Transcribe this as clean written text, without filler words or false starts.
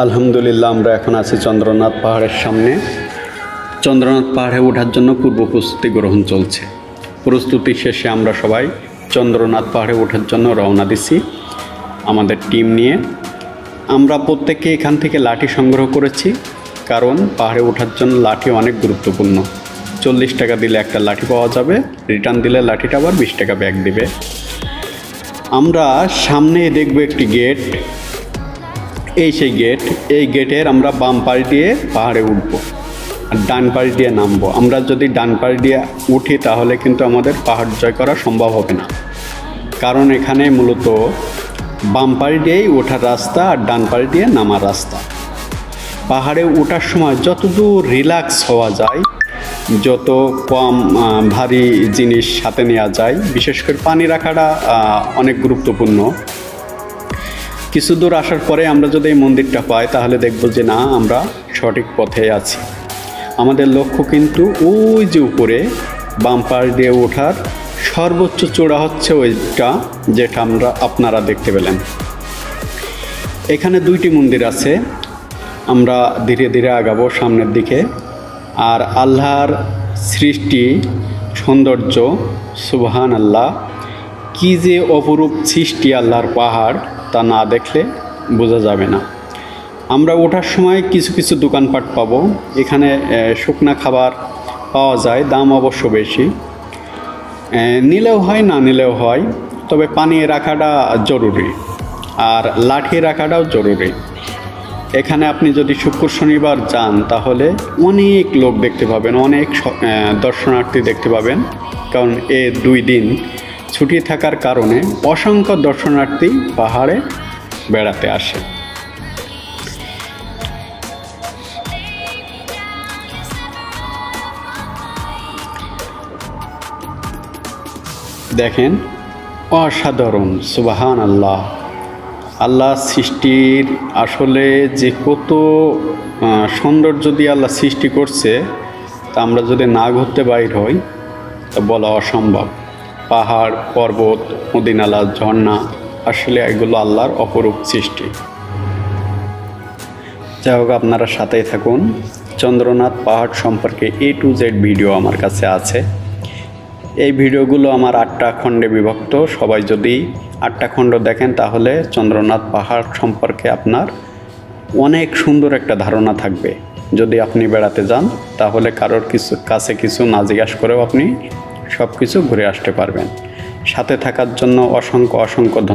আলহামদুলিল্লাহ, আমরা এখন আছি চন্দ্রনাথ পাহাড়ের সামনে। চন্দ্রনাথ পাহাড়ে ওঠার জন্য পূর্ব প্রস্তুতি গ্রহণ চলছে। প্রস্তুতি শেষে আমরা সবাই চন্দ্রনাথ পাহাড়ে ওঠার জন্য রওনা দিছি আমাদের টিম নিয়ে। আমরা প্রত্যেকে এখান থেকে লাঠি সংগ্রহ করেছি, কারণ পাহাড়ে ওঠার জন্য লাঠি অনেক গুরুত্বপূর্ণ। 40 টাকা দিলে একটা লাঠি পাওয়া যাবে, রিটার্ন দিলে লাঠিটা আবার 20 টাকা ব্যাক দিবে। আমরা সামনে দেখব একটি গেট, সেই গেট। এই গেটের আমরা বাম পাশ দিয়ে পাহাড়ে উঠবো আর ডান পাশ দিয়ে নামবো। আমরা যদি ডান পাশ দিয়ে উঠি তাহলে কিন্তু আমাদের পাহাড় জয় করা সম্ভব হবে না, কারণ এখানে মূলত বাম পাশ দিয়েই ওঠার রাস্তা আর ডান পাশ দিয়ে নামার রাস্তা। পাহাড়ে ওঠার সময় যতদূর রিল্যাক্স হওয়া যায়, যত কম ভারী জিনিস সাথে নেওয়া যায়, বিশেষ করে পানি রাখাটা অনেক গুরুত্বপূর্ণ। কিছু দূর আসার পরে আমরা যদি এই মন্দিরটা পাই তাহলে দেখব যে না, আমরা সঠিক পথে আছি। আমাদের লক্ষ্য কিন্তু ওই যে উপরে বাম পাশ দিয়ে ওঠার সর্বোচ্চ চূড়া হচ্ছে ওইটা, যেটা আপনারা দেখতে পেলেন। এখানে 2টি মন্দির আছে। আমরা ধীরে ধীরে আগাবো সামনের দিকে। আর আল্লাহর সৃষ্টি সৌন্দর্য, সুবহান আল্লাহ, কী যে অপরূপ সৃষ্টি আল্লাহর পাহাড়, তা না দেখলে বোঝা যাবে না। আমরা ওঠার সময় কিছু কিছু দোকানপাট পাবো। এখানে শুকনা খাবার পাওয়া যায়, দাম অবশ্য বেশি। নিলেও হয়, না নিলেও হয়, তবে পানি রাখাটা জরুরি আর লাঠি রাখাটাও জরুরি। এখানে আপনি যদি শুক্র শনিবার যান তাহলে অনেক লোক দেখতে পাবেন, অনেক দর্শনার্থী দেখতে পাবেন, কারণ 2 দিন ছুটি থাকার কারণে অসংখ্য দর্শনার্থী পাহাড়ে বেড়াতে আসে। দেখেন, অসাধারণ, সুবহান আল্লাহ। আল্লাহ সৃষ্টির আসলে যে কত সৌন্দর্য দিয়ে আল্লাহ সৃষ্টি করছে, তা আমরা যদি না ঘুরতে বাইর হই তা বলা অসম্ভব। পাহাড়, পর্বত, নদী-নালা, ঝর্ণা, আসলে এগুলো আল্লাহর অপরূপ সৃষ্টি। যাই হোক, আপনারা সাথেই থাকুন। চন্দ্রনাথ পাহাড় সম্পর্কে A to Z ভিডিও আমার কাছে আছে। এই ভিডিওগুলো আমার 8টা খণ্ডে বিভক্ত। সবাই যদি 8টা খণ্ড দেখেন তাহলে চন্দ্রনাথ পাহাড় সম্পর্কে আপনার অনেক সুন্দর একটা ধারণা থাকবে। যদি আপনি বেড়াতে যান তাহলে কারোর কাছে কিছু না জিজ্ঞাসা করেও আপনি সব কিছু ঘুরে আসতে পারবেন। সাথে থাকার জন্য অসংখ্য অসংখ্য ধন্যবাদ।